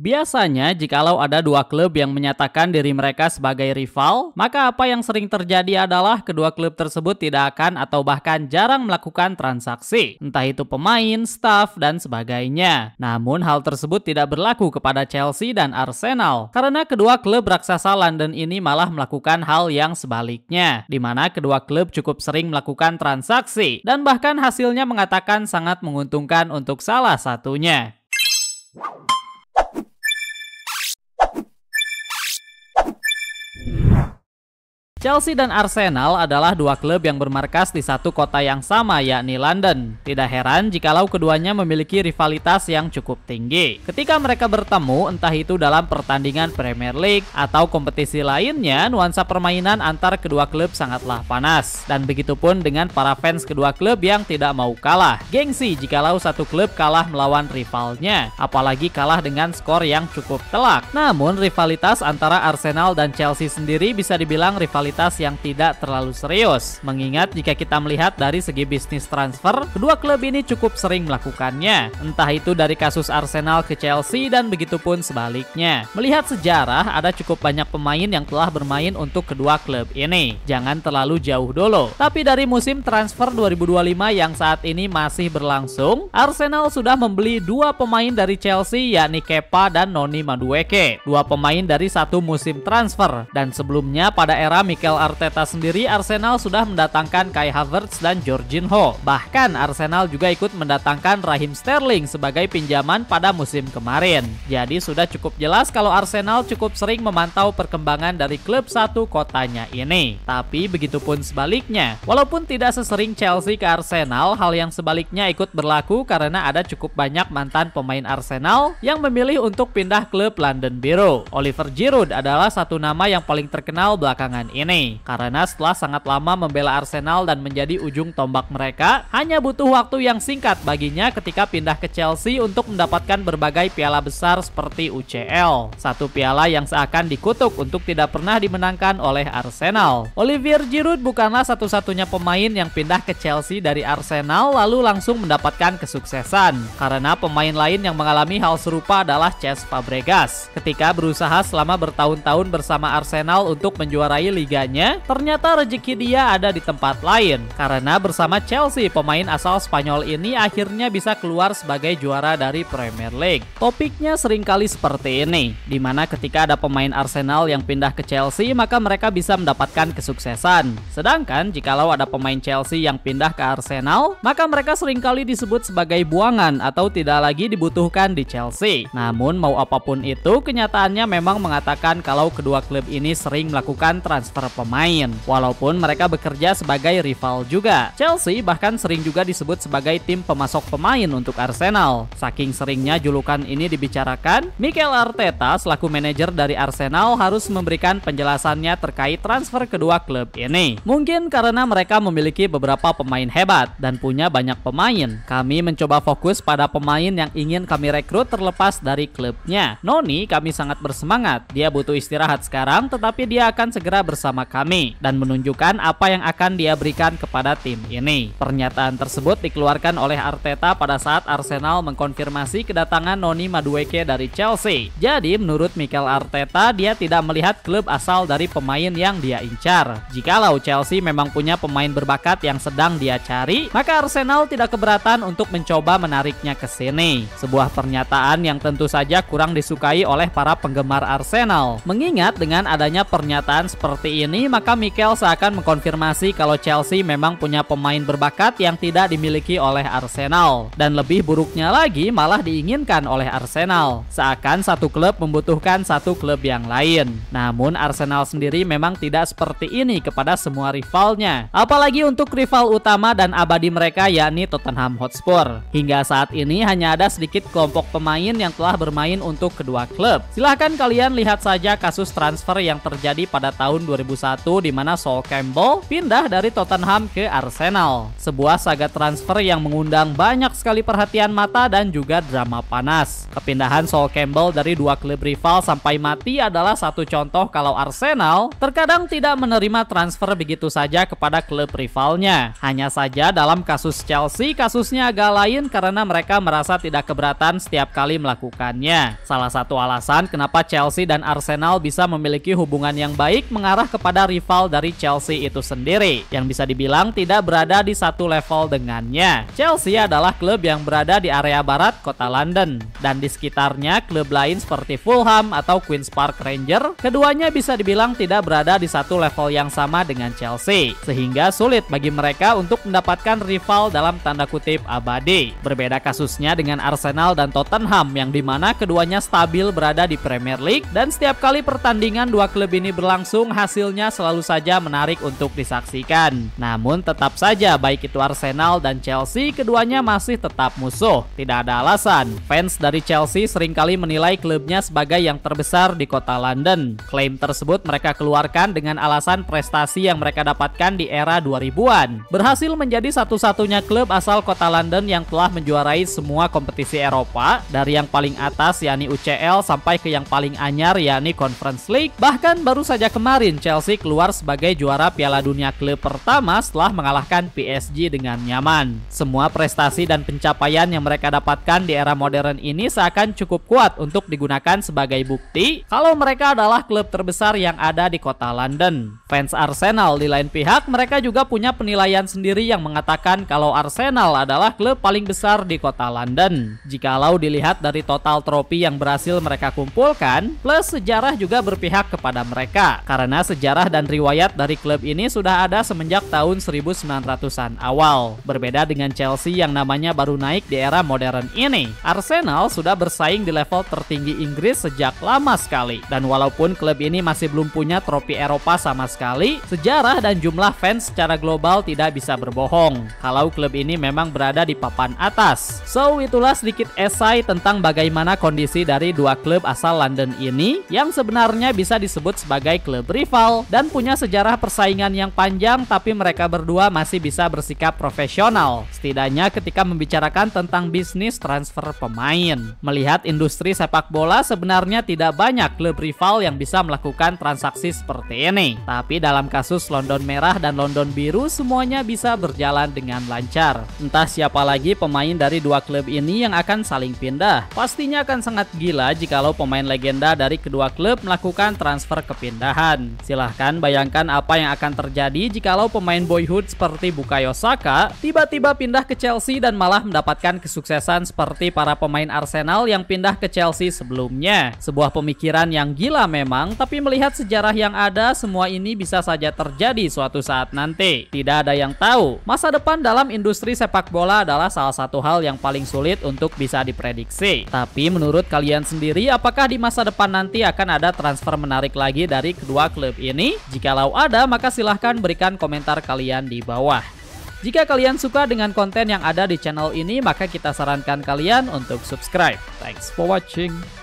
Biasanya, jikalau ada dua klub yang menyatakan diri mereka sebagai rival, maka apa yang sering terjadi adalah kedua klub tersebut tidak akan atau bahkan jarang melakukan transaksi, entah itu pemain, staf, dan sebagainya. Namun, hal tersebut tidak berlaku kepada Chelsea dan Arsenal, karena kedua klub raksasa London ini malah melakukan hal yang sebaliknya, di mana kedua klub cukup sering melakukan transaksi, dan bahkan hasilnya mengatakan sangat menguntungkan untuk salah satunya. Chelsea dan Arsenal adalah dua klub yang bermarkas di satu kota yang sama, yakni London. Tidak heran jikalau keduanya memiliki rivalitas yang cukup tinggi. Ketika mereka bertemu, entah itu dalam pertandingan Premier League atau kompetisi lainnya, nuansa permainan antar kedua klub sangatlah panas. Dan begitupun dengan para fans kedua klub yang tidak mau kalah. Gengsi jikalau satu klub kalah melawan rivalnya, apalagi kalah dengan skor yang cukup telak. Namun, rivalitas antara Arsenal dan Chelsea sendiri bisa dibilang rivalitas yang tidak terlalu serius, mengingat jika kita melihat dari segi bisnis transfer, kedua klub ini cukup sering melakukannya, entah itu dari kasus Arsenal ke Chelsea dan begitupun sebaliknya. Melihat sejarah, ada cukup banyak pemain yang telah bermain untuk kedua klub ini. Jangan terlalu jauh dulu, tapi dari musim transfer 2025 yang saat ini masih berlangsung, Arsenal sudah membeli dua pemain dari Chelsea, yakni Kepa dan Noni Madueke, dua pemain dari satu musim transfer. Dan sebelumnya pada era Mikel Arteta sendiri, Arsenal sudah mendatangkan Kai Havertz dan Jorginho. Bahkan Arsenal juga ikut mendatangkan Raheem Sterling sebagai pinjaman pada musim kemarin. Jadi sudah cukup jelas kalau Arsenal cukup sering memantau perkembangan dari klub satu kotanya ini. Tapi begitupun sebaliknya, walaupun tidak sesering Chelsea ke Arsenal, hal yang sebaliknya ikut berlaku karena ada cukup banyak mantan pemain Arsenal yang memilih untuk pindah klub London Borough. Oliver Giroud adalah satu nama yang paling terkenal belakangan ini, karena setelah sangat lama membela Arsenal dan menjadi ujung tombak mereka, hanya butuh waktu yang singkat baginya ketika pindah ke Chelsea untuk mendapatkan berbagai piala besar seperti UCL, satu piala yang seakan dikutuk untuk tidak pernah dimenangkan oleh Arsenal. Olivier Giroud bukanlah satu-satunya pemain yang pindah ke Chelsea dari Arsenal lalu langsung mendapatkan kesuksesan, karena pemain lain yang mengalami hal serupa adalah Cesc Fabregas. Ketika berusaha selama bertahun-tahun bersama Arsenal untuk menjuarai liganya, ternyata rezeki dia ada di tempat lain, karena bersama Chelsea pemain asal Spanyol ini akhirnya bisa keluar sebagai juara dari Premier League. Topiknya seringkali seperti ini, dimana ketika ada pemain Arsenal yang pindah ke Chelsea maka mereka bisa mendapatkan kesuksesan, sedangkan jikalau ada pemain Chelsea yang pindah ke Arsenal maka mereka seringkali disebut sebagai buangan atau tidak lagi dibutuhkan di Chelsea. Namun mau apapun itu, kenyataannya memang mengatakan kalau kedua klub ini sering melakukan transfer pemain, walaupun mereka bekerja sebagai rival juga. Chelsea bahkan sering juga disebut sebagai tim pemasok pemain untuk Arsenal. Saking seringnya julukan ini dibicarakan, Mikel Arteta selaku manajer dari Arsenal harus memberikan penjelasannya terkait transfer kedua klub ini. Mungkin karena mereka memiliki beberapa pemain hebat dan punya banyak pemain, kami mencoba fokus pada pemain yang ingin kami rekrut terlepas dari klubnya. Noni kami sangat bersemangat, dia butuh istirahat sekarang tetapi dia akan segera bersama kami dan menunjukkan apa yang akan dia berikan kepada tim ini. Pernyataan tersebut dikeluarkan oleh Arteta pada saat Arsenal mengkonfirmasi kedatangan Noni Madueke dari Chelsea. Jadi menurut Mikel Arteta, dia tidak melihat klub asal dari pemain yang dia incar. Jikalau Chelsea memang punya pemain berbakat yang sedang dia cari, maka Arsenal tidak keberatan untuk mencoba menariknya ke sini. Sebuah pernyataan yang tentu saja kurang disukai oleh para penggemar Arsenal. Mengingat dengan adanya pernyataan seperti ini, maka Mikel seakan mengkonfirmasi kalau Chelsea memang punya pemain berbakat yang tidak dimiliki oleh Arsenal. Dan lebih buruknya lagi, malah diinginkan oleh Arsenal. Seakan satu klub membutuhkan satu klub yang lain. Namun Arsenal sendiri memang tidak seperti ini kepada semua rivalnya. Apalagi untuk rival utama dan abadi mereka, yakni Tottenham Hotspur. Hingga saat ini hanya ada sedikit kelompok pemain yang telah bermain untuk kedua klub. Silahkan kalian lihat saja kasus transfer yang terjadi pada tahun 2018 2001 di mana Sol Campbell pindah dari Tottenham ke Arsenal. Sebuah saga transfer yang mengundang banyak sekali perhatian mata dan juga drama panas. Kepindahan Sol Campbell dari dua klub rival sampai mati adalah satu contoh kalau Arsenal terkadang tidak menerima transfer begitu saja kepada klub rivalnya. Hanya saja dalam kasus Chelsea, kasusnya agak lain karena mereka merasa tidak keberatan setiap kali melakukannya. Salah satu alasan kenapa Chelsea dan Arsenal bisa memiliki hubungan yang baik mengarah kepada rival dari Chelsea itu sendiri, yang bisa dibilang tidak berada di satu level dengannya. Chelsea adalah klub yang berada di area barat kota London, dan di sekitarnya klub lain seperti Fulham atau Queen's Park Rangers, keduanya bisa dibilang tidak berada di satu level yang sama dengan Chelsea, sehingga sulit bagi mereka untuk mendapatkan rival dalam tanda kutip abadi. Berbeda kasusnya dengan Arsenal dan Tottenham, yang dimana keduanya stabil berada di Premier League, dan setiap kali pertandingan dua klub ini berlangsung hasilnya selalu saja menarik untuk disaksikan. Namun tetap saja baik itu Arsenal dan Chelsea, keduanya masih tetap musuh. Tidak ada alasan. Fans dari Chelsea seringkali menilai klubnya sebagai yang terbesar di kota London. Klaim tersebut mereka keluarkan dengan alasan prestasi yang mereka dapatkan di era 2000-an. Berhasil menjadi satu-satunya klub asal kota London yang telah menjuarai semua kompetisi Eropa, dari yang paling atas yakni UCL sampai ke yang paling anyar yakni Conference League. Bahkan baru saja kemarin Chelsea keluar sebagai juara Piala Dunia klub pertama setelah mengalahkan PSG dengan nyaman. Semua prestasi dan pencapaian yang mereka dapatkan di era modern ini seakan cukup kuat untuk digunakan sebagai bukti kalau mereka adalah klub terbesar yang ada di kota London. Fans Arsenal di lain pihak, mereka juga punya penilaian sendiri yang mengatakan kalau Arsenal adalah klub paling besar di kota London. Jikalau dilihat dari total trofi yang berhasil mereka kumpulkan, plus sejarah juga berpihak kepada mereka, karena sejarah dan riwayat dari klub ini sudah ada semenjak tahun 1900-an awal. Berbeda dengan Chelsea yang namanya baru naik di era modern ini, Arsenal sudah bersaing di level tertinggi Inggris sejak lama sekali. Dan walaupun klub ini masih belum punya trofi Eropa sama sekali, sejarah dan jumlah fans secara global tidak bisa berbohong kalau klub ini memang berada di papan atas. So, itulah sedikit esai tentang bagaimana kondisi dari dua klub asal London ini yang sebenarnya bisa disebut sebagai klub rival dan punya sejarah persaingan yang panjang, tapi mereka berdua masih bisa bersikap profesional, setidaknya ketika membicarakan tentang bisnis transfer pemain. Melihat industri sepak bola, sebenarnya tidak banyak klub rival yang bisa melakukan transaksi seperti ini, tapi dalam kasus London Merah dan London Biru semuanya bisa berjalan dengan lancar. Entah siapa lagi pemain dari dua klub ini yang akan saling pindah. Pastinya akan sangat gila jikalau pemain legenda dari kedua klub melakukan transfer kepindahan. Silahkan bayangkan apa yang akan terjadi jikalau pemain boyhood seperti Bukayo Saka tiba-tiba pindah ke Chelsea dan malah mendapatkan kesuksesan seperti para pemain Arsenal yang pindah ke Chelsea sebelumnya. Sebuah pemikiran yang gila memang, tapi melihat sejarah yang ada, semua ini bisa saja terjadi suatu saat nanti. Tidak ada yang tahu. Masa depan dalam industri sepak bola adalah salah satu hal yang paling sulit untuk bisa diprediksi. Tapi menurut kalian sendiri, apakah di masa depan nanti akan ada transfer menarik lagi dari kedua klub ini? Jikalau ada, maka silahkan berikan komentar kalian di bawah. Jika kalian suka dengan konten yang ada di channel ini, maka kita sarankan kalian untuk subscribe. Thanks for watching.